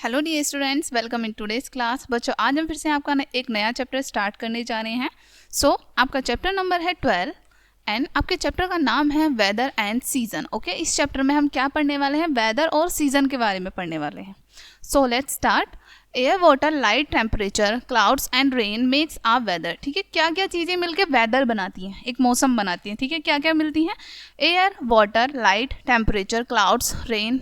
Hello dear students, welcome in today's class. बच्चों, आज हम फिर से आपका एक नया चैप्टर स्टार्ट करने जा रहे हैं। आपका चैप्टर नंबर है 12 एंड आपके चैप्टर का नाम है वेदर एंड सीजन। ओके, इस चैप्टर में हम क्या पढ़ने वाले हैं? वेदर और सीजन के बारे में पढ़ने वाले हैं। So let's start. Air, water, light, temperature, clouds and rain makes a weather. ठीक है, क्या क्या चीज़ें मिलकर वेदर बनाती हैं, एक मौसम बनाती हैं। ठीक है, क्या क्या मिलती हैं? Air, water, light, temperature, clouds, rain,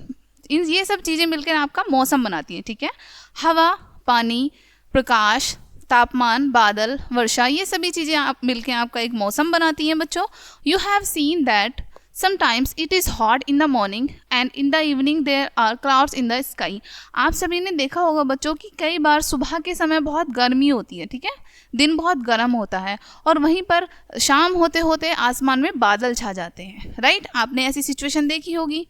ये सब चीज़ें मिलकर आपका मौसम बनाती हैं। ठीक है, हवा, पानी, प्रकाश, तापमान, बादल, वर्षा, ये सभी चीज़ें आप मिलकर आपका एक मौसम बनाती हैं। बच्चों, you have seen that sometimes it is hot in the morning and in the evening there are clouds in the sky. आप सभी ने देखा होगा बच्चों कि कई बार सुबह के समय बहुत गर्मी होती है। ठीक है, दिन बहुत गर्म होता है और वहीं पर शाम होते होते आसमान में बादल छा जाते हैं। राइट, आपने ऐसी सिचुएशन देखी होगी।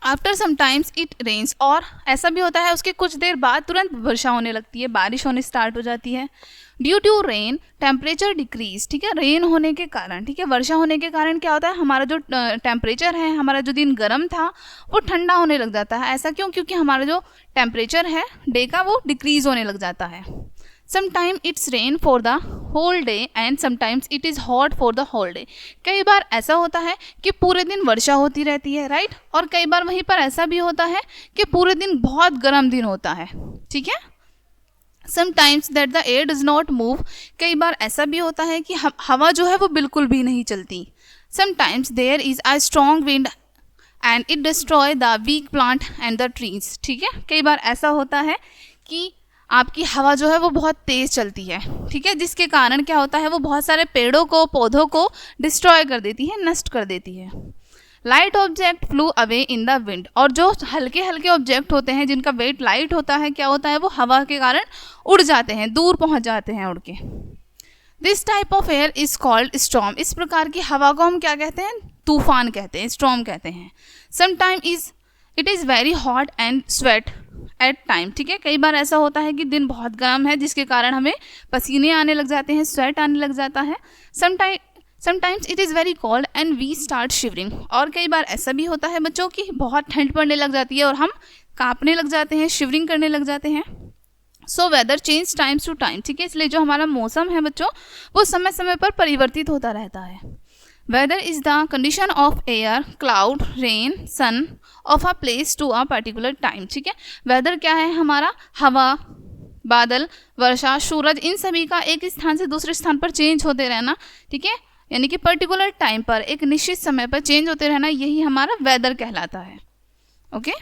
आफ्टर समटाइम्स इट रेन्स, और ऐसा भी होता है उसके कुछ देर बाद तुरंत वर्षा होने लगती है, बारिश होने स्टार्ट हो जाती है। Due to rain temperature decrease. ठीक है, रेन होने के कारण, ठीक है, वर्षा होने के कारण क्या होता है, हमारा जो टेम्परेचर है, हमारा जो दिन गर्म था वो ठंडा होने लग जाता है। ऐसा क्यों? क्योंकि हमारा जो टेम्परेचर है डे का वो डिक्रीज होने लग जाता है। Sometime it's rain for the whole day and sometimes it is hot for the whole day. कई बार ऐसा होता है कि पूरे दिन वर्षा होती रहती है, राइट, और कई बार वहीं पर ऐसा भी होता है कि पूरे दिन बहुत गर्म दिन होता है। ठीक है, sometimes that the air does not move, कई बार ऐसा भी होता है कि हवा जो है वो बिल्कुल भी नहीं चलती। Sometimes there is a strong wind and it destroy the weak plant and the trees. ठीक है, कई बार ऐसा होता है कि आपकी हवा जो है वो बहुत तेज़ चलती है। ठीक है, जिसके कारण क्या होता है, वो बहुत सारे पेड़ों को, पौधों को डिस्ट्रॉय कर देती है, नष्ट कर देती है। Light object flu away in the wind, और जो हल्के हल्के ऑब्जेक्ट होते हैं जिनका वेट लाइट होता है, क्या होता है, वो हवा के कारण उड़ जाते हैं, दूर पहुंच जाते हैं उड़ के। This type of air is called storm. इस प्रकार की हवा को हम क्या कहते हैं? तूफान कहते हैं, स्टॉर्म कहते हैं। Sometime it is very hot and sweat at time. ठीक है, कई बार ऐसा होता है कि दिन बहुत गर्म है जिसके कारण हमें पसीने आने लग जाते हैं, स्वेट आने लग जाता है। Sometimes it is very cold and we start shivering, और कई बार ऐसा भी होता है बच्चों कि बहुत ठंड पड़ने लग जाती है और हम कांपने लग जाते हैं, शिवरिंग करने लग जाते हैं। So weather change times to time. ठीक है, इसलिए जो हमारा मौसम है बच्चों वो समय समय पर परिवर्तित होता रहता है। Weather is the condition of air, cloud, rain, sun of a place to a particular time. ठीक है, वेदर क्या है? हमारा हवा, बादल, वर्षा, सूरज, इन सभी का एक स्थान से दूसरे स्थान पर चेंज होते रहना। ठीक है, यानी कि पर्टिकुलर टाइम पर, एक निश्चित समय पर चेंज होते रहना, यही हमारा वेदर कहलाता है। ओके,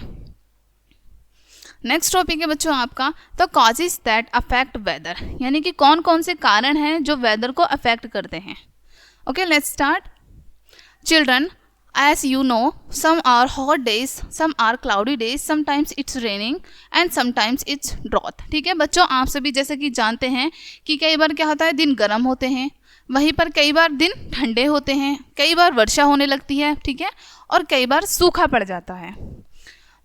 नेक्स्ट टॉपिक है बच्चों आपका the causes that affect weather, यानी कि कौन कौन से कारण हैं जो वेदर को अफेक्ट करते हैं। Okay, let's start. Children, as you know, some are hot days, some are cloudy days, sometimes it's raining and sometimes it's drought। ठीक है बच्चों, आप सभी जैसे कि जानते हैं कि कई बार क्या होता है, दिन गर्म होते हैं, वहीं पर कई बार दिन ठंडे होते हैं, कई बार वर्षा होने लगती है। ठीक है, और कई बार सूखा पड़ जाता है।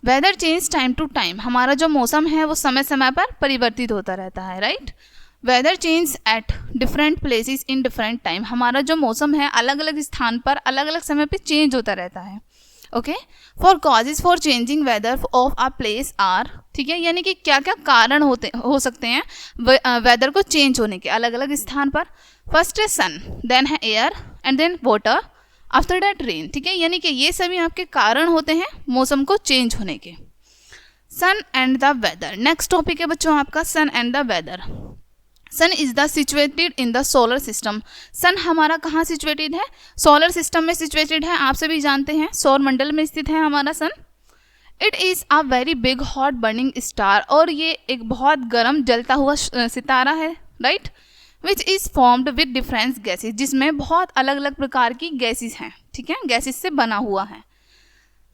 Weather change time to time, हमारा जो मौसम है वो समय समय पर परिवर्तित होता रहता है। Right, weather change at different places in different time, हमारा जो मौसम है अलग अलग स्थान पर अलग अलग समय पे चेंज होता रहता है। Okay, for causes for changing weather of a place are. ठीक है, यानी कि क्या क्या कारण हो सकते हैं वेदर को चेंज होने के अलग अलग स्थान पर। फर्स्ट है सन, देन है air and then water, after that rain. ठीक है, यानी कि ये सभी आपके कारण होते हैं मौसम को चेंज होने के। Sun and the weather, next topic है बच्चों आपका sun and the weather. Sun is the situated in the solar system. Sun हमारा कहाँ सिचुएटेड है? सोलर सिस्टम में सिचुएटेड है, आप सभी जानते हैं, सौर मंडल में स्थित है हमारा sun. It is a very big hot burning star, और ये एक बहुत गर्म जलता हुआ सितारा है। Right, which is formed with different gases, जिसमें बहुत अलग अलग प्रकार की गैसेज हैं। ठीक है, गैसेज से बना हुआ है।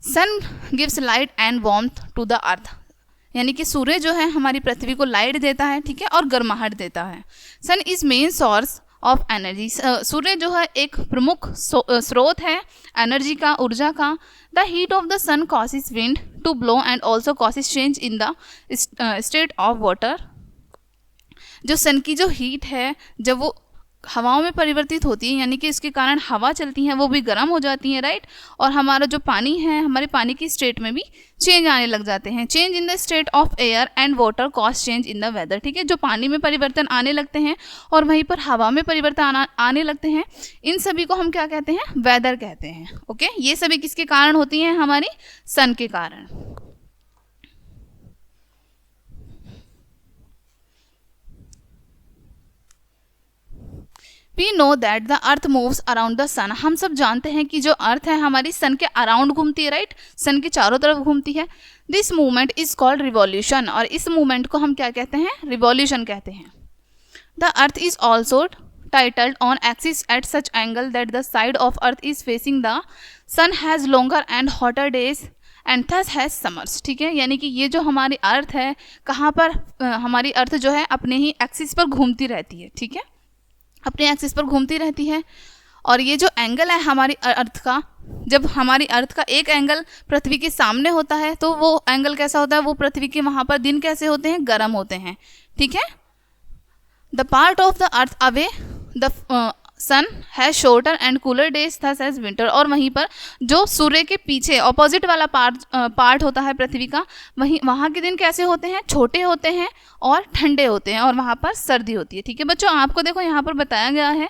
Sun gives light and warmth to the earth, यानी कि सूर्य जो है हमारी पृथ्वी को लाइट देता है। ठीक है, और गर्माहट देता है। Sun is main source of energy, सूर्य जो है एक प्रमुख स्रोत है एनर्जी का, ऊर्जा का। The heat of the sun causes wind to blow and also causes change in the state of water. जो सन की जो हीट है, जब वो हवाओं में परिवर्तित होती है, यानी कि इसके कारण हवा चलती है वो भी गर्म हो जाती है, राइट। और हमारा जो पानी है, हमारे पानी की स्टेट में भी चेंज आने लग जाते हैं। Change in the state of air and water cause change in the weather, ठीक है। जो पानी में परिवर्तन आने लगते हैं और वहीं पर हवा में परिवर्तन आने लगते हैं, इन सभी को हम क्या कहते हैं, वेदर कहते हैं। ओके, ये सभी किसके कारण होती हैं, हमारी सन के कारण। We know that the earth moves around the sun, हम सब जानते हैं कि जो अर्थ है हमारी सन के अराउंड घूमती है, राइट, सन के चारों तरफ घूमती है। This movement is called revolution, और इस मूवमेंट को हम क्या कहते हैं, रिवॉल्यूशन कहते हैं। The earth is also titled on axis at such angle that the side of earth is facing the sun has longer and hotter days and thus has summers, ठीक है। यानी कि ये जो हमारी अर्थ है, कहाँ पर हमारी अर्थ जो है अपने ही एक्सिस पर घूमती रहती है, ठीक है, अपने एक्सिस पर घूमती रहती है। और ये जो एंगल है हमारी अर्थ का, जब हमारी अर्थ का एक एंगल पृथ्वी के सामने होता है तो वो एंगल कैसा होता है, वो पृथ्वी के वहाँ पर दिन कैसे होते हैं, गर्म होते हैं, ठीक है। The part of the earth away the sun has shorter and cooler days thus as winter, और वहीं पर जो सूर्य के पीछे ऑपोजिट वाला पार्ट होता है पृथ्वी का, वहाँ के दिन कैसे होते हैं, छोटे होते हैं और ठंडे होते हैं, और वहाँ पर सर्दी होती है, ठीक है। बच्चों आपको देखो यहाँ पर बताया गया है,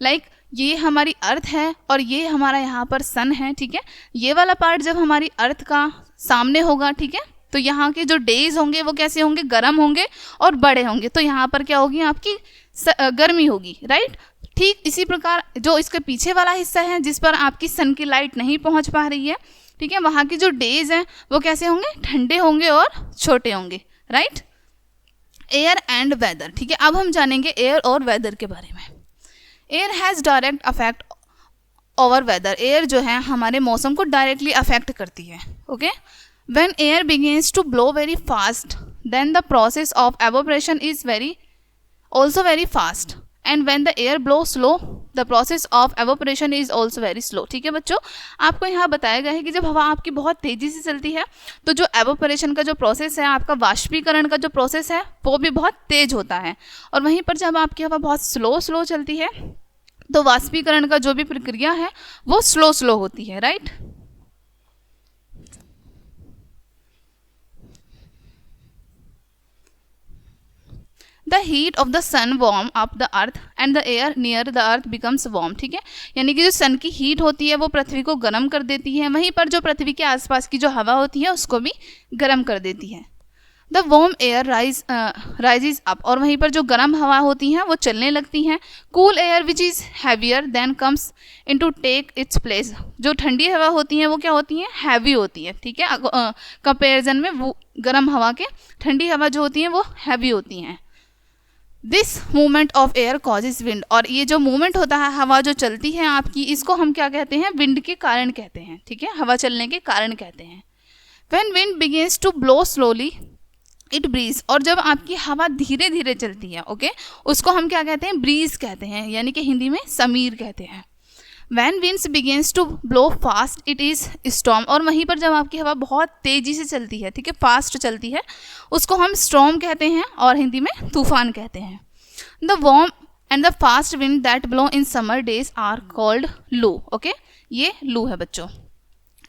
लाइक ये हमारी अर्थ है और ये हमारा यहाँ पर सन है, ठीक है। ये वाला पार्ट जब हमारी अर्थ का सामने होगा, ठीक है, तो यहाँ के जो डेज होंगे वो कैसे होंगे, गर्म होंगे और बड़े होंगे, तो यहाँ पर क्या होगी, आपकी गर्मी होगी, राइट। ठीक इसी प्रकार जो इसके पीछे वाला हिस्सा है जिस पर आपकी सन की लाइट नहीं पहुँच पा रही है, ठीक है, वहाँ की जो डेज हैं वो कैसे होंगे, ठंडे होंगे और छोटे होंगे, राइट। एयर एंड वेदर, ठीक है। अब हम जानेंगे एयर और वेदर के बारे में। Air has direct affect over weather, air जो है हमारे मौसम को डायरेक्टली अफेक्ट करती है, okay. When air begins to blow very fast then the process of evaporation is also very fast, and when the air blows slow the process of evaporation is also very slow, ठीक है बच्चों। आपको यहाँ बताया गया है कि जब हवा आपकी बहुत तेज़ी से चलती है तो जो एवोपरेशन का जो प्रोसेस है, आपका वाष्पीकरण का जो प्रोसेस है वो भी बहुत तेज होता है, और वहीं पर जब आपकी हवा बहुत स्लो चलती है तो वाष्पीकरण का जो भी प्रक्रिया है वो स्लो होती है, right. The heat of the sun warm up the earth and the air near the earth becomes warm, ठीक है। यानी कि जो सन की हीट होती है वो पृथ्वी को गर्म कर देती है, वहीं पर जो पृथ्वी के आसपास की जो हवा होती है उसको भी गर्म कर देती है। The warm air rises up, और वहीं पर जो गर्म हवा होती हैं वो चलने लगती हैं। Cool air which is heavier then comes in to take its place, जो ठंडी हवा होती हैं वो क्या होती हैं, हैवी होती है, ठीक है। कंपेरिजन में वो गर्म हवा के ठंडी हवा जो होती हैं वो हैवी होती हैं। This movement of air causes wind, और ये जो मूवमेंट होता है, हवा जो चलती है आपकी, इसको हम क्या कहते हैं, विंड के कारण कहते हैं, ठीक है, हवा चलने के कारण कहते हैं। When wind begins to blow slowly it breeze, और जब आपकी हवा धीरे धीरे चलती है, ओके, उसको हम क्या कहते हैं, ब्रीज कहते हैं, यानी कि हिंदी में समीर कहते हैं। When winds begins to blow fast it is storm, और वहीं पर जब आपकी हवा बहुत तेज़ी से चलती है, ठीक है, फास्ट चलती है, उसको हम स्टॉर्म कहते हैं और हिंदी में तूफान कहते हैं। The warm and the fast wind that blow in summer days are called loo, okay, ये लू है बच्चों,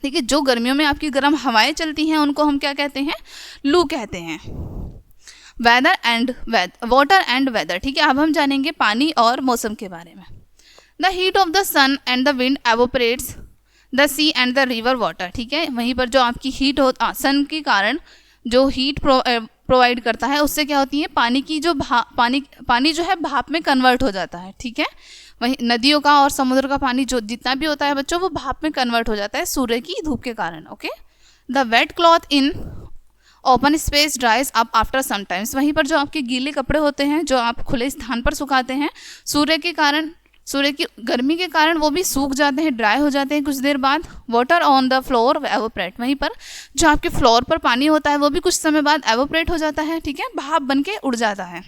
ठीक है। जो गर्मियों में आपकी गर्म हवाएं चलती हैं उनको हम क्या कहते हैं, लू कहते हैं। Weather and water and weather, ठीक है। अब हम जानेंगे पानी और मौसम के बारे में। The heat of the sun and the wind evaporates the sea and the river water, ठीक है। वहीं पर जो आपकी हीट हो, सन के कारण जो हीट प्रोवाइड करता है उससे क्या होती है, पानी की जो पानी जो है भाप में कन्वर्ट हो जाता है, ठीक है। वहीं नदियों का और समुद्र का पानी जो जितना भी होता है बच्चों वो भाप में कन्वर्ट हो जाता है सूर्य की धूप के कारण, okay. The wet cloth in open space dries up after sometimes, वहीं पर जो आपके गीले कपड़े होते हैं जो आप खुले स्थान पर सुखाते हैं, सूर्य के कारण, सूर्य की गर्मी के कारण वो भी सूख जाते हैं, ड्राई हो जाते हैं कुछ देर बाद। Water on the floor evaporate, वहीं पर जो आपके फ्लोर पर पानी होता है वो भी कुछ समय बाद एवोपरेट हो जाता है, ठीक है, भाप बन के उड़ जाता है।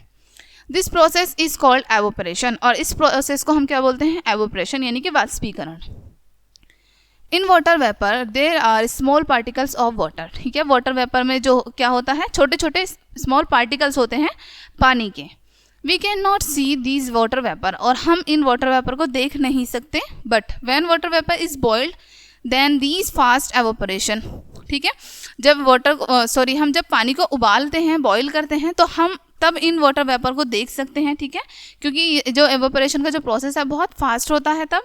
This process is called evaporation, और इस प्रोसेस को हम क्या बोलते हैं, एवोपरेशन, यानी कि वाष्पीकरण। In water vapour there are small particles of water, ठीक है। वाटर वेपर में जो क्या होता है, छोटे छोटे स्मॉल पार्टिकल्स होते हैं पानी के। We can not see these water vapour, और हम इन वाटर वेपर को देख नहीं सकते, but when water vapour is boiled then these fast evaporation, ठीक है, जब हम जब पानी को उबालते हैं, बॉईल करते हैं, तो हम तब इन वाटर वेपर को देख सकते हैं, ठीक है, क्योंकि जो एवोपरेशन का जो प्रोसेस है बहुत फास्ट होता है तब।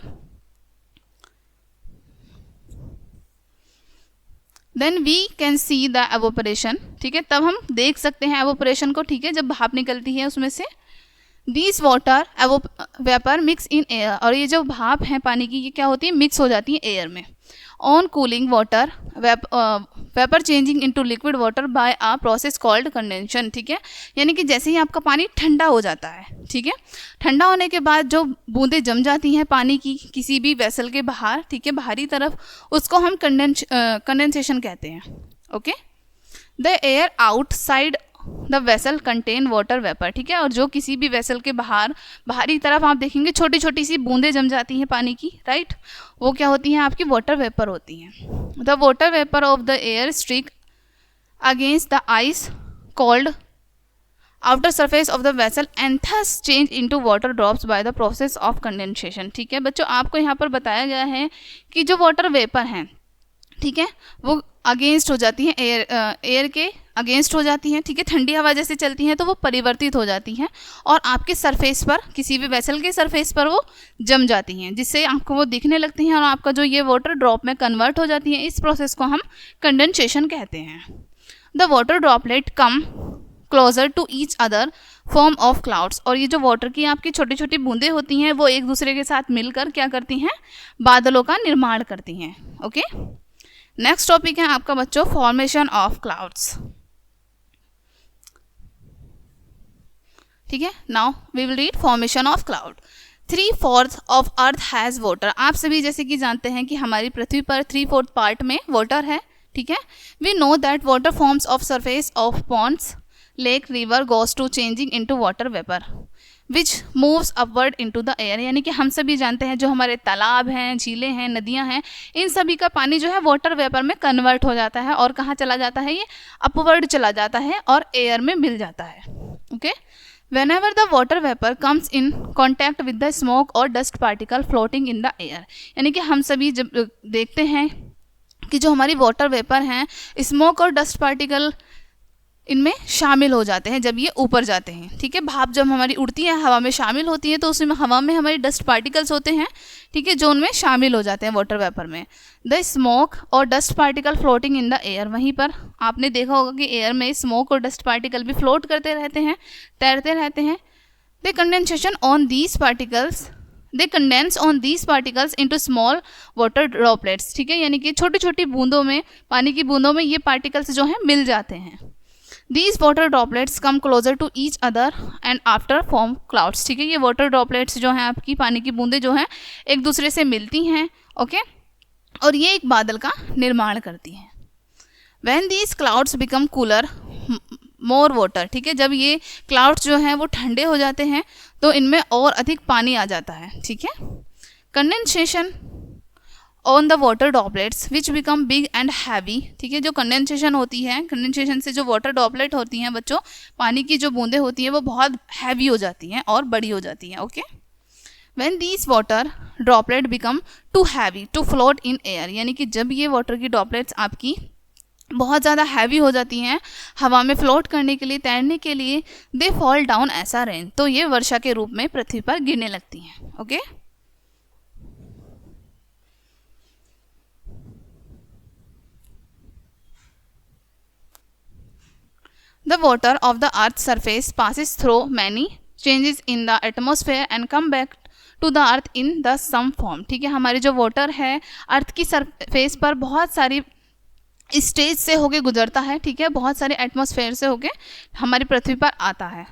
Then we can see the evaporation, ठीक है, तब हम देख सकते हैं एवोपरेशन को, ठीक है, जब भाप निकलती है उसमें से। This water vapour mix in air, और ये जो भाप है पानी की, ये क्या होती है, मिक्स हो जाती है एयर में। On cooling water vapour changing into liquid water by a process called condensation, ठीक है, यानी कि जैसे ही आपका पानी ठंडा हो जाता है, ठीक है, ठंडा होने के बाद जो बूंदें जम जाती हैं पानी की किसी भी वेसल के बाहर, ठीक है, बाहरी तरफ, उसको हम कंडेंसेशन कहते हैं। Okay, the air outside the vessel contain water vapour, ठीक है, और जो किसी भी वेसल के बाहरी तरफ आप देखेंगे छोटी छोटी सी बूंदें जम जाती हैं पानी की, राइट, वो क्या होती हैं, आपकी वाटर वेपर होती हैं। The water vapour of the air streak against the ice called outer surface of the vessel and thus change into water drops by the process of condensation, ठीक है। बच्चों, आपको यहाँ पर बताया गया है कि जो वाटर वेपर हैं, ठीक है, वो अगेंस्ट हो जाती हैं, एयर के अगेंस्ट हो जाती हैं, ठीक है, ठंडी हवा जैसे चलती हैं तो वो परिवर्तित हो जाती हैं और आपके सरफेस पर, किसी भी वेसल के सरफेस पर वो जम जाती हैं, जिससे आपको वो दिखने लगती हैं और आपका जो ये वाटर ड्रॉप में कन्वर्ट हो जाती हैं। इस प्रोसेस को हम कंडेंसेशन कहते हैं। The water droplet come closer to each other form of clouds, और ये जो वाटर की आपकी छोटी छोटी बूंदें होती हैं वो एक दूसरे के साथ मिलकर क्या करती हैं, बादलों का निर्माण करती हैं। ओके, नेक्स्ट टॉपिक है आपका बच्चों फॉर्मेशन ऑफ क्लाउड्स, ठीक है। Now we will read formation of cloud. 3/4 of earth has water, आप सभी जैसे कि जानते हैं कि हमारी पृथ्वी पर 3/4 पार्ट में वाटर है, ठीक है। We know that water forms of surface of ponds, lake, river goes to changing into water vapour which moves upward into the air, यानी कि हम सभी जानते हैं जो हमारे तालाब हैं, झीलें हैं, नदियां हैं, इन सभी का पानी जो है वाटर वेपर में कन्वर्ट हो जाता है और कहाँ चला जाता है, ये अपवर्ड चला जाता है और एयर में मिल जाता है। Okay, whenever the water vapor comes in contact with the smoke or dust particle floating in the air, यानी कि हम सभी जब देखते हैं कि जो हमारी वाटर वेपर हैं, स्मोक और डस्ट पार्टिकल इनमें शामिल हो जाते हैं जब ये ऊपर जाते हैं, ठीक है। भाप जब हमारी उड़ती है, हवा में शामिल होती है, तो उसमें हवा में हमारी डस्ट पार्टिकल्स होते हैं, ठीक है, जो उनमें शामिल हो जाते हैं वाटर वेपर में। द स्मोक और dust particle floating in the air, वहीं पर आपने देखा होगा कि एयर में स्मोक और डस्ट पार्टिकल भी फ्लोट करते रहते हैं, तैरते रहते हैं। They condensation on these particles they condense on these particles into small water droplets, ठीक है, यानी कि छोटी छोटी बूंदों में, पानी की बूंदों में ये पार्टिकल्स जो हैं मिल जाते हैं। These water droplets come closer to each other and after form clouds, ठीक है, ये water droplets जो हैं आपकी पानी की बूंदें जो हैं एक दूसरे से मिलती हैं, ओके, और ये एक बादल का निर्माण करती हैं। When these clouds become cooler, more water, ठीक है, जब ये clouds जो हैं वो ठंडे हो जाते हैं तो इनमें और अधिक पानी आ जाता है, ठीक है। Condensation on the water droplets which become big and heavy, ठीक है, जो कंडेंसेशन होती है, कंडेंसेशन से जो वाटर ड्रॉपलेट होती हैं बच्चों, पानी की जो बूंदें होती हैं वो बहुत हैवी हो जाती हैं और बड़ी हो जाती हैं। Okay, when these water droplet become too heavy to float in air, यानी कि जब ये वाटर की ड्रॉपलेट्स आपकी बहुत ज़्यादा हैवी हो जाती हैं हवा में फ्लोट करने के लिए, तैरने के लिए, दे फॉल डाउन ऐसा रेन, तो ये वर्षा के रूप में पृथ्वी पर गिरने लगती हैं। Okay, The water of the earth's surface passes through many changes in the atmosphere and come back to the earth in the some form, ठीक है, हमारी जो वाटर है अर्थ की सरफेस पर बहुत सारी स्टेज से होके गुजरता है, ठीक है, बहुत सारे एटमॉस्फेयर से होके हमारी पृथ्वी पर आता है।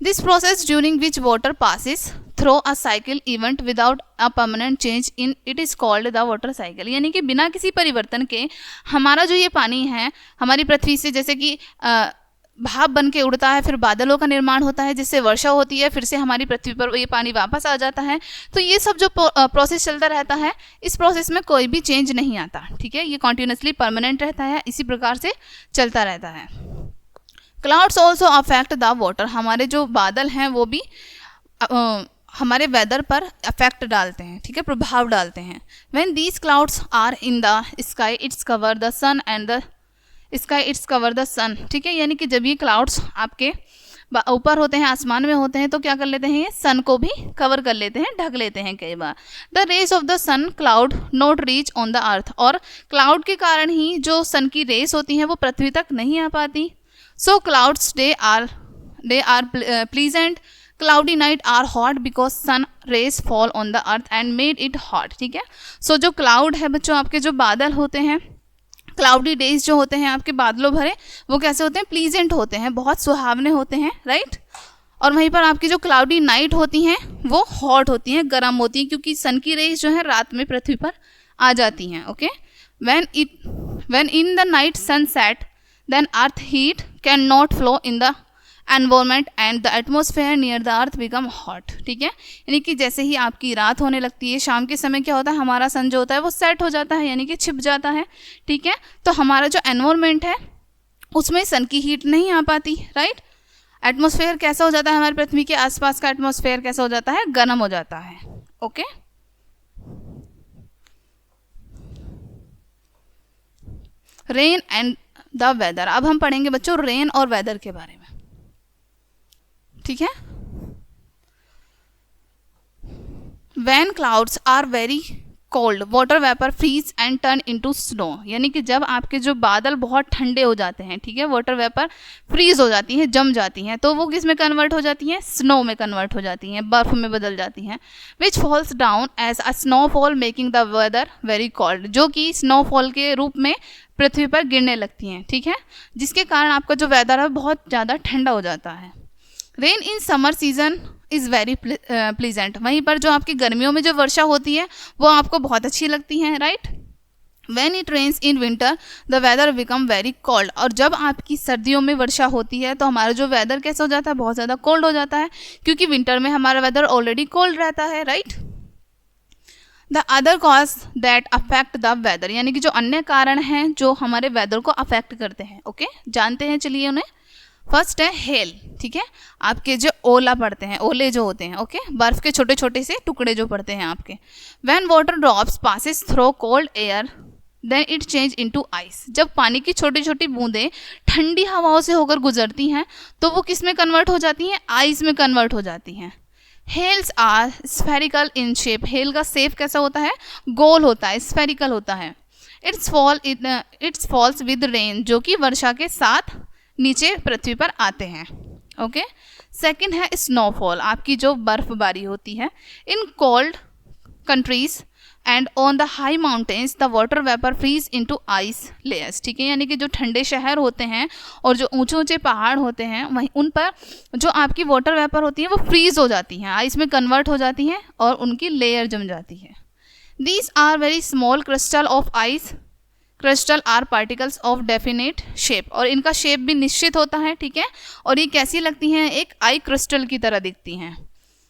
This process during which water passes throw a cycle event without a permanent change in it is called the water cycle, यानी कि बिना किसी परिवर्तन के हमारा जो ये पानी है हमारी पृथ्वी से जैसे कि भाप बन के उड़ता है, फिर बादलों का निर्माण होता है जिससे वर्षा होती है, फिर से हमारी पृथ्वी पर ये पानी वापस आ जाता है, तो ये सब जो प्रोसेस चलता रहता है, इस प्रोसेस में कोई भी चेंज नहीं आता, ठीक है, ये कॉन्टिन्यूसली परमानेंट रहता है, इसी प्रकार से चलता रहता है। Clouds also affect the water, हमारे जो बादल हैं वो भी हमारे वेदर पर अफेक्ट डालते हैं, ठीक है, प्रभाव डालते हैं. When these clouds are in the sky its cover the sun and the sky its cover the sun, ठीक है, यानी कि जब ये क्लाउड्स आपके ऊपर होते हैं, आसमान में होते हैं, तो क्या कर लेते हैं, ये सन को भी कवर कर लेते हैं, ढक लेते हैं कई बार. The rays of the sun cloud not reach on the earth, और क्लाउड के कारण ही जो सन की रेस होती हैं वो पृथ्वी तक नहीं आ पाती. So clouds day are pleasant, cloudy night are hot because sun rays fall on the earth and made it hot, ठीक है. सो जो क्लाउड है बच्चों, आपके जो बादल होते हैं, क्लाउडी डेज जो होते हैं आपके बादलों भरे, वो कैसे होते हैं, प्लीजेंट होते हैं, बहुत सुहावने होते हैं, राइट. और वहीं पर आपकी जो क्लाउडी नाइट होती हैं वो हॉट होती हैं, गर्म होती हैं, क्योंकि सन की रेज जो है रात में पृथ्वी पर आ जाती हैं. Okay, when in the night sun set then earth heat can not flow in the environment and the atmosphere near the earth become hot, ठीक है. यानी कि जैसे ही आपकी रात होने लगती है, शाम के समय क्या होता है, हमारा सन जो होता है वो सेट हो जाता है, यानी कि छिप जाता है, ठीक है. तो हमारा जो एनवायरमेंट है उसमें सन की हीट नहीं आ पाती, राइट. एटमॉस्फेयर कैसा हो जाता है, हमारी पृथ्वी के आसपास का एटमॉस्फेयर कैसा हो जाता है, गर्म हो जाता है. Okay, rain and the weather. अब हम पढ़ेंगे बच्चों रेन और वेदर के बारे में, ठीक है. When clouds are very cold, water vapor freeze and turn into snow, यानी कि जब आपके जो बादल बहुत ठंडे हो जाते हैं, ठीक है, वाटर वेपर फ्रीज हो जाती हैं, जम जाती हैं, तो वो किस में कन्वर्ट हो जाती हैं, स्नो में कन्वर्ट हो जाती हैं, बर्फ में बदल जाती हैं. Which falls down as a snowfall making the weather very cold, जो कि स्नोफॉल के रूप में पृथ्वी पर गिरने लगती हैं, ठीक है, जिसके कारण आपका जो वेदर है बहुत ज़्यादा ठंडा हो जाता है. Rain in summer season is very pleasant, वहीं पर जो आपकी गर्मियों में जो वर्षा होती है वो आपको बहुत अच्छी लगती है, right. When it rains in winter the weather become very cold, और जब आपकी सर्दियों में वर्षा होती है तो हमारा जो वेदर कैसा हो जाता है, बहुत ज़्यादा कोल्ड हो जाता है, क्योंकि विंटर में हमारा वेदर ऑलरेडी कोल्ड रहता है, right. The other cause that affect the weather, यानी कि जो अन्य कारण हैं जो हमारे वेदर को अफेक्ट करते हैं. ओके, जानते हैं, चलिए उन्हें. फर्स्ट है हेल, ठीक है, आपके जो ओला पड़ते हैं, ओले जो होते हैं, ओके, बर्फ के छोटे छोटे से टुकड़े जो पड़ते हैं आपके. When water drops passes through cold air then it change into ice, जब पानी की छोटी छोटी बूंदें ठंडी हवाओं से होकर गुजरती हैं तो वो किस में कन्वर्ट हो जाती हैं, आइस में कन्वर्ट हो जाती हैं. Hails are spherical in shape, hail का शेप कैसा होता है, गोल होता है, स्फेरिकल होता है. इट्स फॉल्स विद रेन, जो कि वर्षा के साथ नीचे पृथ्वी पर आते हैं. ओके, सेकंड है स्नोफॉल, आपकी जो बर्फबारी होती है. In cold countries and on the high mountains the water vapour freeze into ice layers, ठीक है, यानी कि जो ठंडे शहर होते हैं और जो ऊंचे ऊंचे पहाड़ होते हैं वहीं उन पर जो आपकी वाटर वेपर होती है वो फ्रीज हो जाती हैं, आइस में कन्वर्ट हो जाती हैं और उनकी लेयर जम जाती है. These are very small crystal of ice, crystal are particles of definite shape, और इनका शेप भी निश्चित होता है, ठीक है, और ये कैसी लगती हैं, एक आई क्रिस्टल की तरह दिखती हैं.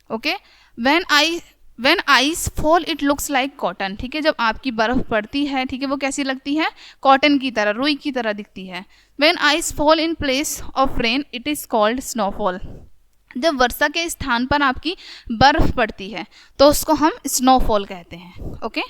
Okay, when ice fall it looks like cotton, ठीक है, जब आपकी बर्फ पड़ती है, ठीक है, वो कैसी लगती है, कॉटन की तरह, रुई की तरह दिखती है. When ice fall in place of rain it is called snowfall, जब वर्षा के स्थान पर आपकी बर्फ पड़ती है तो उसको हम स्नोफॉल कहते हैं. ओके,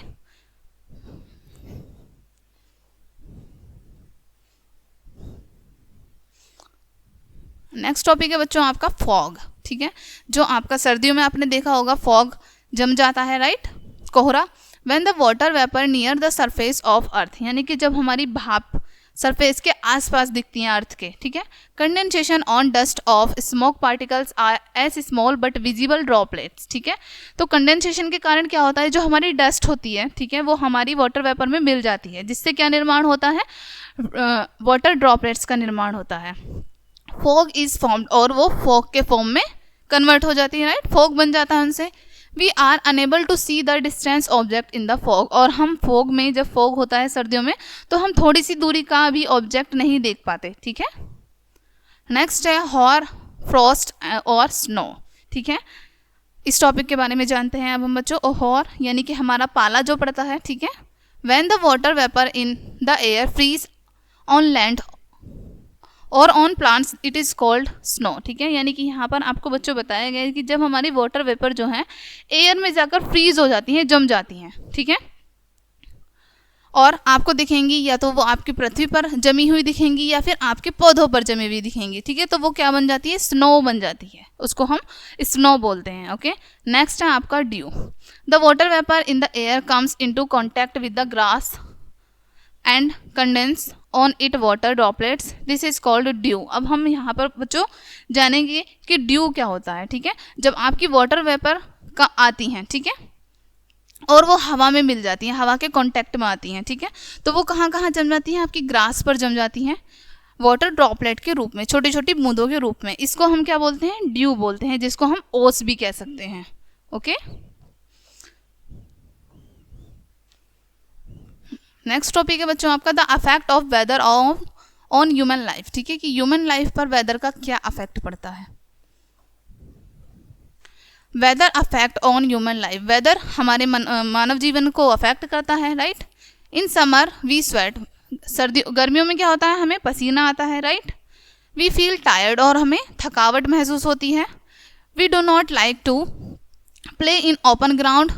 नेक्स्ट टॉपिक है बच्चों आपका फॉग, ठीक है, जो आपका सर्दियों में आपने देखा होगा फॉग जम जाता है, राइट, कोहरा. When the water vapour near the surface of earth, यानी कि जब हमारी भाप सरफेस के आसपास दिखती हैं अर्थ के, ठीक है. Condensation on dust of smoke particles are as small but visible droplets, ठीक है. तो कंडेंसेशन के कारण क्या होता है, जो हमारी डस्ट होती है, ठीक है, वो हमारी वाटर वेपर में मिल जाती है, जिससे क्या निर्माण होता है, वाटर ड्रॉपलेट्स का निर्माण होता है. फॉग इज फॉर्म्ड, और वो फॉग के फॉर्म में कन्वर्ट हो जाती है, राइट, फॉग बन जाता है उनसे. We are unable to see the distance object in the fog, और हम फॉग में, जब फॉग होता है सर्दियों में, तो हम थोड़ी सी दूरी का भी ऑब्जेक्ट नहीं देख पाते, ठीक है. नेक्स्ट है हॉर, फ्रॉस्ट और स्नो, ठीक है. इस टॉपिक के बारे में जानते हैं अब हम बच्चों. हॉर यानी कि हमारा पाला जो पड़ता है, ठीक है. When the water vapour in the air freeze on land और on plants it is called snow, ठीक है। यानी कि यहाँ पर आपको बच्चों बताया गया है कि जब हमारी वाटर वेपर जो है एयर में जाकर फ्रीज हो जाती हैं, जम जाती हैं, ठीक है, और आपको दिखेंगी या तो वो आपकी पृथ्वी पर जमी हुई दिखेंगी या फिर आपके पौधों पर जमी हुई दिखेंगी, ठीक है। तो वो क्या बन जाती है, स्नो बन जाती है, उसको हम स्नो बोलते हैं, ओके। नेक्स्ट है आपका due. The water vapour in the air comes into contact with the grass and condense on it water droplets, this is called due. अब हम यहाँ पर बच्चों जानेंगे कि ड्यू क्या होता है, ठीक है। जब आपकी वाटर वेपर का आती हैं, ठीक है, और वो हवा में मिल जाती हैं, हवा के कांटेक्ट में आती हैं, ठीक है, तो वो कहाँ कहाँ जम जाती हैं, आपकी ग्रास पर जम जाती हैं वाटर ड्रॉपलेट के रूप में, छोटी छोटी बूंदों के रूप में। इसको हम क्या बोलते हैं, ड्यू बोलते हैं, जिसको हम ओस भी कह सकते हैं, ओके। नेक्स्ट टॉपिक है बच्चों आपका the affect of weather on human life, ठीक है, कि ह्यूमन लाइफ पर वेदर का क्या अफेक्ट पड़ता है। Weather affect on human life, weather हमारे मानव जीवन को अफेक्ट करता है, right. In summer we sweat, गर्मियों में क्या होता है, हमें पसीना आता है, राइट। वी फील टायर्ड, और हमें थकावट महसूस होती है। We do not like to play in open ground,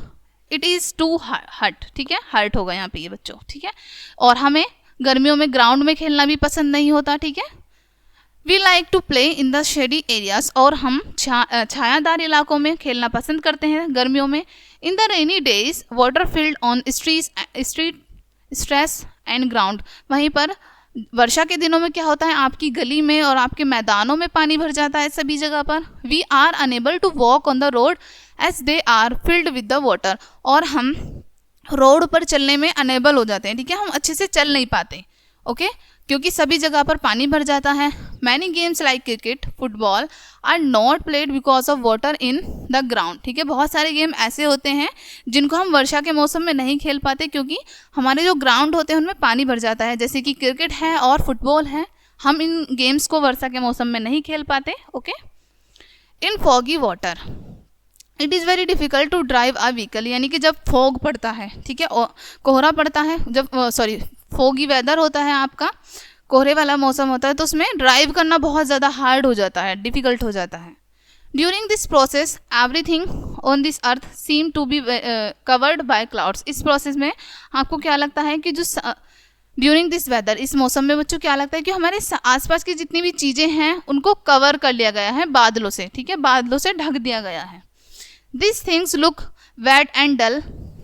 it is too hot, ठीक है, हर्ट होगा यहाँ पे ये बच्चों, ठीक है। और हमें गर्मियों में ग्राउंड में खेलना भी पसंद नहीं होता, ठीक है। We like to play in the shady areas, और हम छायादार इलाकों में खेलना पसंद करते हैं गर्मियों में। In the rainy days water field on street stress and ground, वहीं पर वर्षा के दिनों में क्या होता है, आपकी गली में और आपके मैदानों में पानी भर जाता है सभी जगह पर। We are unable to walk on the road as they are filled with the water, और हम रोड पर चलने में अनेबल हो जाते हैं, ठीक है, हम अच्छे से चल नहीं पाते, ओके, क्योंकि सभी जगह पर पानी भर जाता है। Many games like cricket football are not played because of water in the ground, ठीक है। बहुत सारे गेम ऐसे होते हैं जिनको हम वर्षा के मौसम में नहीं खेल पाते, क्योंकि हमारे जो ग्राउंड होते हैं उनमें पानी भर जाता है, जैसे कि क्रिकेट है और फुटबॉल है, हम इन गेम्स को वर्षा के मौसम में नहीं खेल पाते, okay. In foggy water it is very difficult to drive a vehicle, यानी कि जब फॉग पड़ता है, ठीक है, कोहरा पड़ता है, जब फॉगी वेदर होता है आपका, कोहरे वाला मौसम होता है, तो उसमें ड्राइव करना बहुत ज़्यादा हार्ड हो जाता है, डिफ़िकल्ट हो जाता है। During this process everything on this earth seem to be covered by clouds, इस प्रोसेस में आपको क्या लगता है कि जो ड्यूरिंग दिस वेदर, इस मौसम में बच्चों क्या लगता है कि हमारे आसपास की जितनी भी चीज़ें हैं उनको कवर कर लिया गया है बादलों से, ठीक है, बादलों से ढक दिया गया है। This things look wet and dull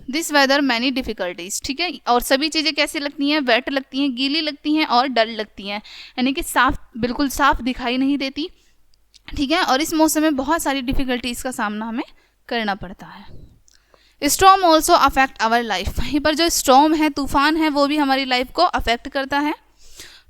this weather many difficulties, ठीक है, और सभी चीज़ें कैसी लगती हैं, वेट लगती हैं, गीली लगती हैं और डल लगती हैं, यानी कि साफ, बिल्कुल साफ दिखाई नहीं देती, ठीक है, और इस मौसम में बहुत सारी डिफ़िकल्टीज़ का सामना हमें करना पड़ता है। Storm also affect our life, वहीं पर जो स्टॉर्म है, तूफान है, वो भी हमारी लाइफ को अफेक्ट करता है।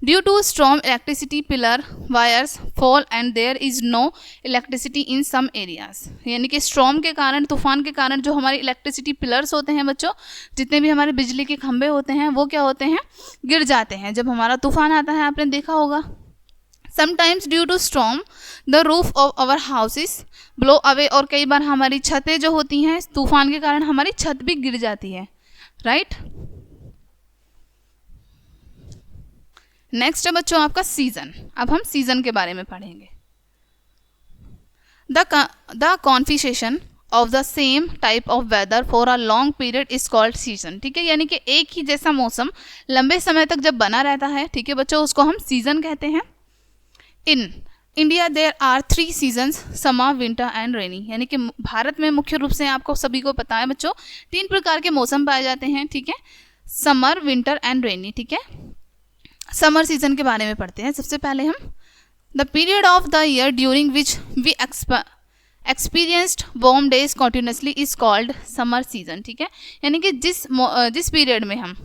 Due to storm electricity pillar wires fall and there is no electricity in some areas, यानी कि स्टॉर्म के कारण, तूफान के कारण जो हमारे इलेक्ट्रिसिटी पिलर्स होते हैं बच्चों, जितने भी हमारे बिजली के खंभे होते हैं, वो क्या होते हैं, गिर जाते हैं जब हमारा तूफान आता है, आपने देखा होगा। Sometimes due to storm the roof of our houses blow away, और कई बार हमारी छतें जो होती हैं तूफान के कारण हमारी छत भी गिर जाती है, राइट। नेक्स्ट है बच्चों आपका सीजन, अब हम सीजन के बारे में पढ़ेंगे। The configuration of the same type of weather for a long period is called season, ठीक है, यानी कि एक ही जैसा मौसम लंबे समय तक जब बना रहता है, ठीक है बच्चों, उसको हम सीजन कहते हैं। In India there are 3 seasons, summer winter and rainy, यानी कि भारत में मुख्य रूप से आपको सभी को पता है बच्चों 3 प्रकार के मौसम पाए जाते हैं, ठीक है, समर विंटर एंड रेनी, ठीक है। समर सीजन के बारे में पढ़ते हैं सबसे पहले हम। The period of the year during which we experienced warm days continuously is called summer season, ठीक है, यानी कि जिस पीरियड में हम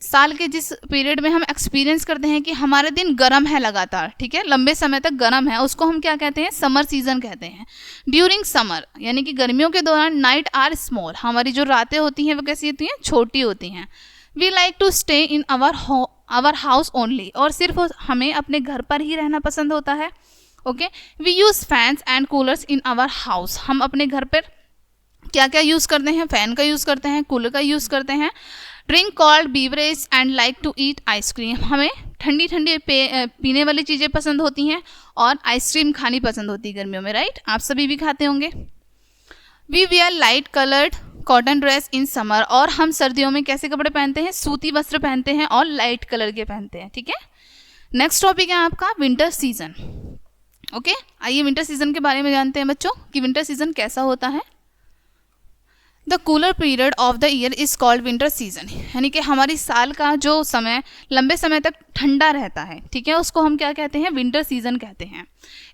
साल के जिस पीरियड में हम एक्सपीरियंस करते हैं कि हमारे दिन गर्म है लगातार, ठीक है, लंबे समय तक गर्म है, उसको हम क्या कहते हैं, समर सीजन कहते हैं। ड्यूरिंग समर, यानी कि गर्मियों के दौरान नाइट आर स्मॉल, हमारी जो रातें होती हैं वो कैसी होती हैं, छोटी होती हैं। We like to stay in our house only, और सिर्फ हमें अपने घर पर ही रहना पसंद होता है, okay. We use fans and coolers in our house, हम अपने घर पर क्या क्या यूज़ करते हैं, फ़ैन का यूज़ करते हैं, कूलर का यूज़ करते हैं। Drink cold beverage and like to eat ice cream, हमें ठंडी ठंडी पीने वाली चीज़ें पसंद होती हैं और आइसक्रीम खानी पसंद होती है गर्मियों में, राइट? आप सभी भी खाते होंगे। We wear light coloured cotton dress in summer, और हम सर्दियों में कैसे कपड़े पहनते हैं? सूती वस्त्र पहनते हैं और लाइट कलर के पहनते हैं, ठीक है। नेक्स्ट टॉपिक है आपका विंटर सीजन। ओके, आइए विंटर सीजन के बारे में जानते हैं बच्चों कि विंटर सीजन कैसा होता है। The cooler period of the year is called winter season, यानी कि हमारी साल का जो समय लंबे समय तक ठंडा रहता है, ठीक है, उसको हम क्या कहते हैं? विंटर सीजन कहते हैं।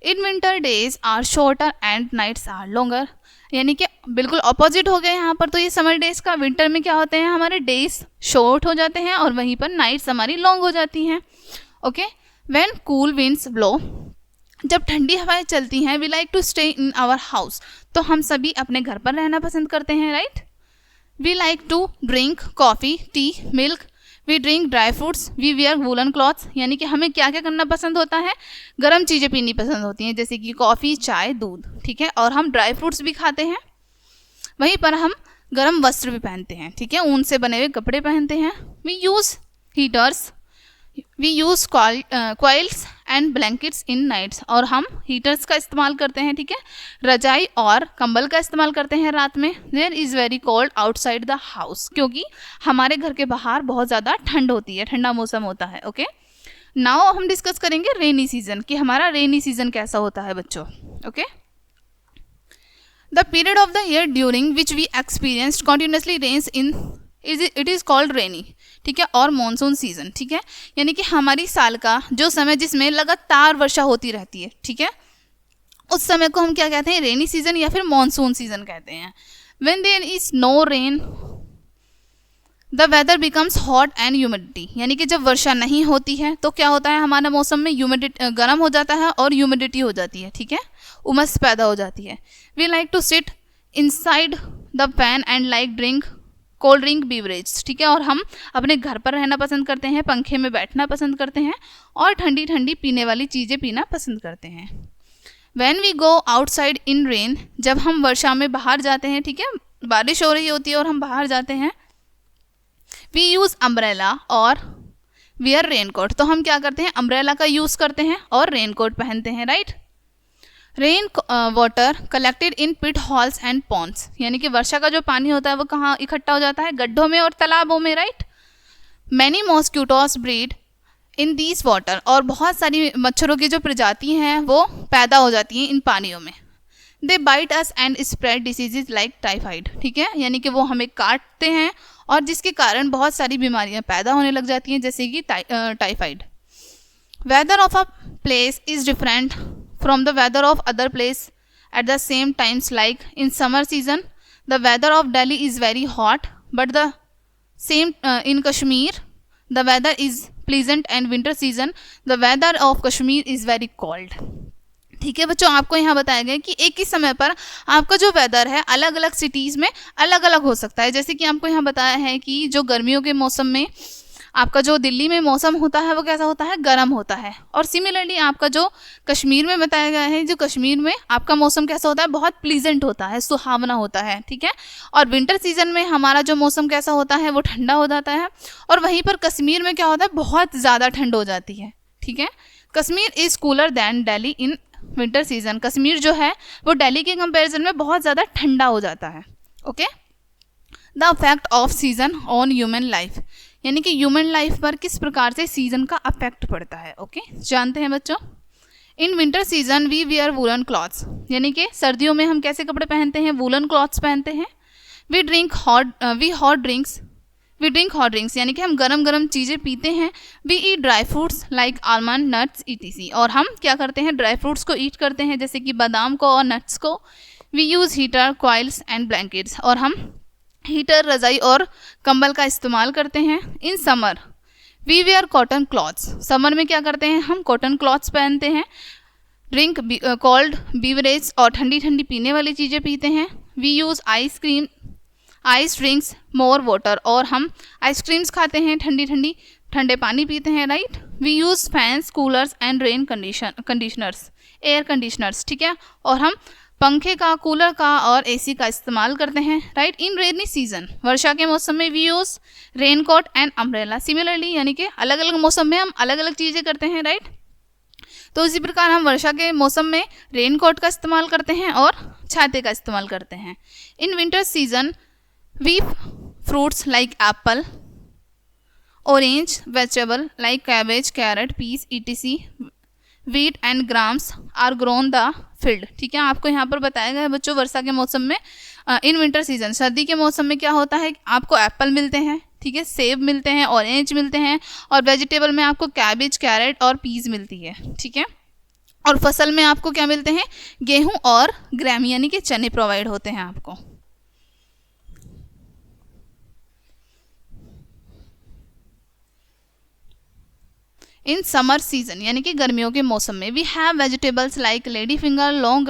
In winter days are shorter and nights are longer, यानी कि बिल्कुल ऑपोजिट हो गए यहाँ पर। तो ये समर डेज का, विंटर में क्या होते हैं? हमारे डेज शॉर्ट हो जाते हैं और वहीं पर नाइट्स हमारी लॉन्ग हो जाती हैं। Okay, when cool winds blow, जब ठंडी हवाएं चलती हैं, we like to stay in our house, तो हम सभी अपने घर पर रहना पसंद करते हैं, right? We like to drink coffee, tea, milk, we drink dry fruits, we wear woollen clothes, यानी कि हमें क्या क्या करना पसंद होता है? गर्म चीज़ें पीनी पसंद होती हैं, जैसे कि कॉफ़ी, चाय, दूध, ठीक है, और हम ड्राई फ्रूट्स भी खाते हैं। वहीं पर हम गर्म वस्त्र भी पहनते हैं, ठीक है, ऊन से बने हुए कपड़े पहनते हैं। We use heaters, we use coils and blankets in nights, और हम हीटर्स का इस्तेमाल करते हैं, ठीक है, रजाई और कंबल का इस्तेमाल करते हैं रात में। There is very cold outside the house, क्योंकि हमारे घर के बाहर बहुत ज़्यादा ठंड होती है, ठंडा मौसम होता है। ओके, नाउ हम डिस्कस करेंगे रेनी सीजन कि हमारा रेनी सीजन कैसा होता है बच्चों। Okay, the period of the year during which we experienced continuously rains in it is called rainy, ठीक है, और मानसून सीजन, ठीक है, यानी कि हमारी साल का जो समय जिसमें लगातार वर्षा होती रहती है, ठीक है, उस समय को हम क्या कहते हैं? रेनी सीजन या फिर मानसून सीजन कहते हैं। When there is no rain the weather becomes hot and humidity, यानी कि जब वर्षा नहीं होती है तो क्या होता है? हमारे मौसम में ह्यूमिडिटी गर्म हो जाता है और ह्यूमिडिटी हो जाती है, ठीक है, उमस पैदा हो जाती है। We like to sit inside the fan and like drink cold drink beverage, ठीक है, और हम अपने घर पर रहना पसंद करते हैं, पंखे में बैठना पसंद करते हैं और ठंडी ठंडी पीने वाली चीज़ें पीना पसंद करते हैं। When we go outside in rain, जब हम वर्षा में बाहर जाते हैं, ठीक है, बारिश हो रही होती है और हम बाहर जाते हैं, वी यूज़ अम्ब्रेला और वियर रेनकोट, तो हम क्या करते हैं? अम्ब्रेला का यूज़ करते हैं और रेनकोट पहनते हैं, right? Rain water collected in pit holes and ponds, यानी कि वर्षा का जो पानी होता है वो कहाँ इकट्ठा हो जाता है? गड्ढों में और तालाबों में, right? Many mosquitoes breed in these water, और बहुत सारी मच्छरों की जो प्रजाति हैं वो पैदा हो जाती हैं इन पानियों में। They bite us and spread diseases like typhoid, ठीक है, यानी कि वो हमें काटते हैं और जिसके कारण बहुत सारी बीमारियां पैदा होने लग जाती हैं, जैसे कि typhoid. Weather of a place is different from the weather of other place at the same times, like in summer season the weather of Delhi is very hot, but the same in Kashmir the weather is pleasant, and winter season the weather of Kashmir is very cold, ठीक है बच्चों। आपको यहाँ बताया गया कि एक ही समय पर आपका जो वेदर है अलग अलग सिटीज़ में अलग अलग हो सकता है। जैसे कि आपको यहाँ बताया है कि जो गर्मियों के मौसम में आपका जो दिल्ली में मौसम होता है वो कैसा होता है? गर्म होता है। और सिमिलरली आपका जो कश्मीर में बताया गया है, जो कश्मीर में आपका मौसम कैसा होता है? बहुत प्लीजेंट होता है, सुहावना होता है, ठीक है। और विंटर सीजन में हमारा जो मौसम कैसा होता है? वो ठंडा हो जाता है। और वहीं पर कश्मीर में क्या होता है? बहुत ज़्यादा ठंड हो जाती है, ठीक है। Kashmir is cooler than Delhi in winter season, Kashmir जो है वो दिल्ली के कंपैरिजन में बहुत ज़्यादा ठंडा हो जाता है। Okay, the affect off season on human life, यानी कि ह्यूमन लाइफ पर किस प्रकार से सीजन का अफेक्ट पड़ता है। ओके, जानते हैं बच्चों। In winter season we wear woollen clothes, यानी कि सर्दियों में हम कैसे कपड़े पहनते हैं? वूलन क्लॉथ्स पहनते हैं। वी ड्रिंक हॉट ड्रिंक्स, यानी कि हम गरम गरम चीज़ें पीते हैं। We eat dry fruits like almond, nuts, etc, और हम क्या करते हैं? ड्राई फ्रूट्स को ईट करते हैं, जैसे कि बादाम को और नट्स को। We use heater, coils and blankets, और हम हीटर, रजाई और कंबल का इस्तेमाल करते हैं। In summer we wear cotton clothes, summer में क्या करते हैं? हम कॉटन क्लॉथ्स पहनते हैं। ड्रिंक कोल्ड बीवरेज, और ठंडी ठंडी पीने वाली चीज़ें पीते हैं। We use ice drinks, more water, और हम आइसक्रीम्स खाते हैं, ठंडे पानी पीते हैं, right. We use fans, coolers and rain conditioners, air conditioners, ठीक है, और हम पंखे का, कूलर का और एसी का इस्तेमाल करते हैं, राइट। इन रेनी सीजन, वर्षा के मौसम में we use raincoat and umbrella. Similarly यानी कि अलग अलग मौसम में हम अलग अलग चीज़ें करते हैं, राइट। तो इसी प्रकार हम वर्षा के मौसम में रेनकोट का इस्तेमाल करते हैं और छाते का इस्तेमाल करते हैं। In winter season we fruits like apple, orange, vegetable like cabbage, carrot, peas, etc, wheat and grams are grown the field. ठीक है, आपको यहाँ पर बताया गया है बच्चों, वर्षा के मौसम में इन विंटर सीजन, सर्दी के मौसम में क्या होता है, आपको एप्पल मिलते हैं, ठीक है, सेब मिलते हैं, ऑरेंज मिलते हैं, और वेजिटेबल में आपको कैबेज, कैरेट और पीस मिलती है, ठीक है। और फसल में आपको क्या मिलते हैं, गेहूं और ग्राम यानी कि चने प्रोवाइड होते हैं आपको। इन समर सीजन यानी कि गर्मियों के मौसम में we have vegetables like lady finger, long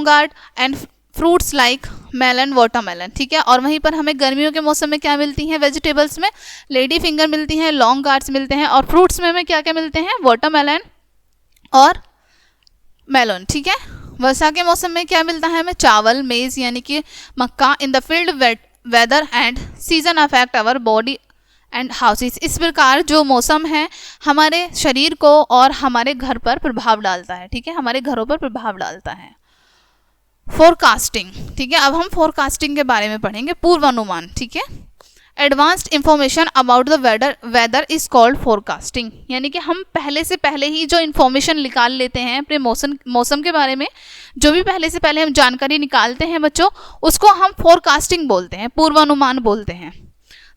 gourd and fruits like melon, watermelon, ठीक है। और वहीं पर हमें गर्मियों के मौसम में क्या मिलती हैं, वेजिटेबल्स में लेडी फिंगर मिलती हैं, लॉन्ग गार्ड्स मिलते हैं, और फ्रूट्स में हमें क्या क्या मिलते हैं, वाटरमेलन और मेलन, ठीक है। वर्षा के मौसम में क्या मिलता है हमें, चावल, मेज यानी कि मक्का। In the field weather and season affect our body and houses. इस प्रकार जो मौसम है हमारे शरीर को और हमारे घर पर प्रभाव डालता है, ठीक है, हमारे घरों पर प्रभाव डालता है। फोरकास्टिंग, ठीक है, अब हम फोरकास्टिंग के बारे में पढ़ेंगे, पूर्वानुमान, ठीक है। Advanced information about the weather is called forecasting, यानी कि हम पहले से पहले ही जो इन्फॉर्मेशन निकाल लेते हैं अपने मौसम के बारे में, जो भी पहले से पहले हम जानकारी निकालते हैं बच्चों, उसको हम फोरकास्टिंग बोलते हैं, पूर्वानुमान बोलते हैं।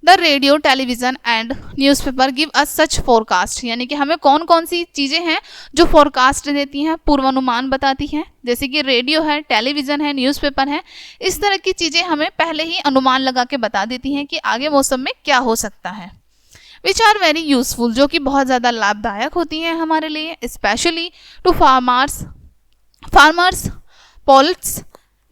The radio, television and newspaper give us such forecast, यानी कि हमें कौन कौन सी चीज़ें हैं जो फोरकास्ट देती हैं, पूर्वानुमान बताती हैं, जैसे कि रेडियो है, टेलीविज़न है, न्यूज़पेपर है। इस तरह की चीज़ें हमें पहले ही अनुमान लगा के बता देती हैं कि आगे मौसम में क्या हो सकता है। विच आर वेरी यूजफुल, जो कि बहुत ज़्यादा लाभदायक होती हैं हमारे लिए, specially to farmers, pilots,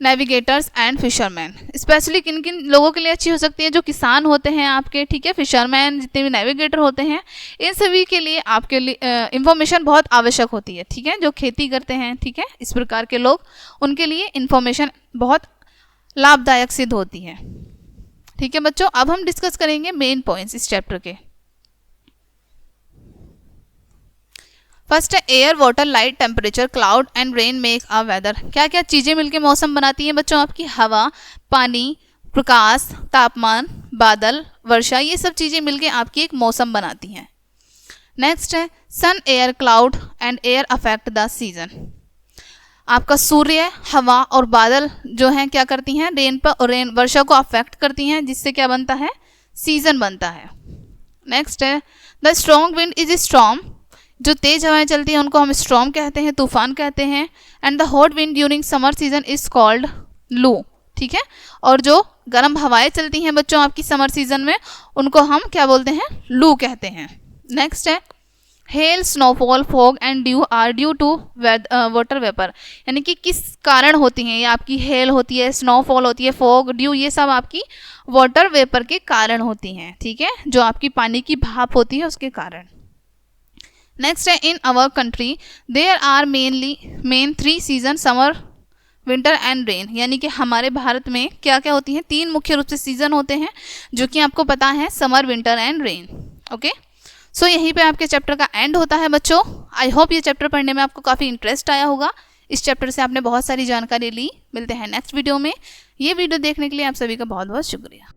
navigators and fisherman. Specially किन किन लोगों के लिए अच्छी हो सकती है, जो किसान होते हैं आपके, ठीक है, फिशरमैन, जितने भी नेविगेटर होते हैं, इन सभी के लिए आपके लिए इंफॉर्मेशन बहुत आवश्यक होती है, ठीक है, जो खेती करते हैं, ठीक है, इस प्रकार के लोग, उनके लिए इंफॉर्मेशन बहुत लाभदायक सिद्ध होती है, ठीक है बच्चों। अब हम डिस्कस करेंगे मेन पॉइंट्स इस चैप्टर के। फर्स्ट है air, water, light, temperature, cloud and rain make a weather. क्या क्या चीज़ें मिलकर मौसम बनाती हैं बच्चों आपकी, हवा, पानी, प्रकाश, तापमान, बादल, वर्षा, ये सब चीज़ें मिलकर आपकी एक मौसम बनाती हैं। नेक्स्ट है sun, air, cloud and air affect the season. आपका सूर्य, हवा और बादल जो हैं क्या करती हैं, रेन वर्षा को अफेक्ट करती हैं, जिससे क्या बनता है, सीजन बनता है। नेक्स्ट है the strong wind is storm, जो तेज हवाएं चलती हैं उनको हम स्टॉर्म कहते हैं, तूफान कहते हैं। And the hot wind during summer season is called लू, ठीक है। और जो गर्म हवाएं चलती हैं बच्चों आपकी समर सीजन में, उनको हम क्या बोलते हैं, लू कहते हैं। नेक्स्ट है hail, snowfall, fog and dew are due to water vapour, यानी कि किस कारण होती हैं, ये आपकी हेल होती है, स्नोफॉल होती है, फॉग, ड्यू, ये सब आपकी वाटर वेपर के कारण होती हैं, ठीक है, जो आपकी पानी की भाप होती है उसके कारण। नेक्स्ट है in our country there are main 3 season, summer, winter and rain, यानी कि हमारे भारत में क्या क्या होती हैं, 3 मुख्य रूप से सीजन होते हैं, जो कि आपको पता है, summer, winter and rain. Okay, so यहीं पे आपके चैप्टर का एंड होता है बच्चों। आई होप ये चैप्टर पढ़ने में आपको काफ़ी इंटरेस्ट आया होगा, इस चैप्टर से आपने बहुत सारी जानकारी ली। मिलते हैं नेक्स्ट वीडियो में। ये वीडियो देखने के लिए आप सभी का बहुत बहुत शुक्रिया।